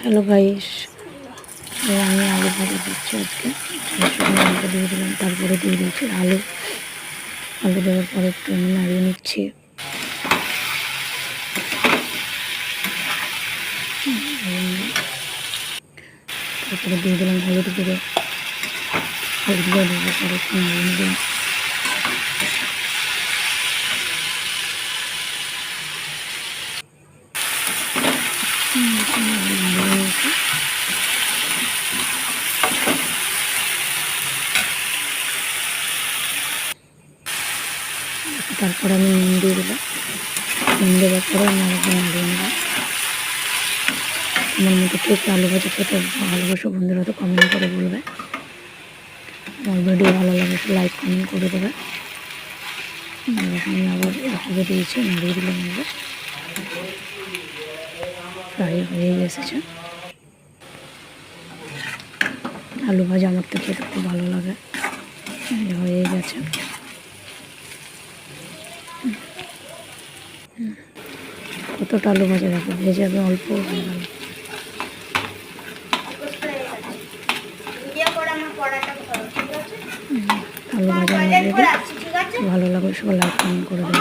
Hello guys, আমি আলু ভাজা দিচ্ছি আজকে। শুকনো লঙ্কা দিয়ে দিলাম, তারপরে দিয়ে দিয়েছি আলু। আলু দেওয়ার পরে একটু আমি নাড়িয়ে নিচ্ছি। তারপরে দিয়ে দিলাম হলুদ গুঁড়ো। হলুদ গুঁড়ো দেওয়ার পরে একটু নাড়িয়ে নিলাম। তারপরে আমি নুন দিয়ে দিলাম। নুন দেওয়ার পরে আমি আরেকবার নাড়িয়ে নিলাম। আমার মতো কে আলু ভাজা খেতে ভালোবাসো বন্ধুরা, তো কমেন্ট করে বলবে। আমার ভিডিও ভালো লাগে তো লাইক কমেন্ট করে দেবে। আমি আবার এভাবে দিয়েছি, নাড়িয়ে দিলাম। আবার ফ্রাই হয়ে এসেছে। আলু ভাজা আমার তো খেতে খুব ভালো লাগে। হয়ে গেছে। কতটা আলু ভাজা দেখো, ভেজে আমি অল্প হয়ে গেল। আলু ভাজা ভালো লাগলে সবাই লাইক কমেন্ট করে দেবে।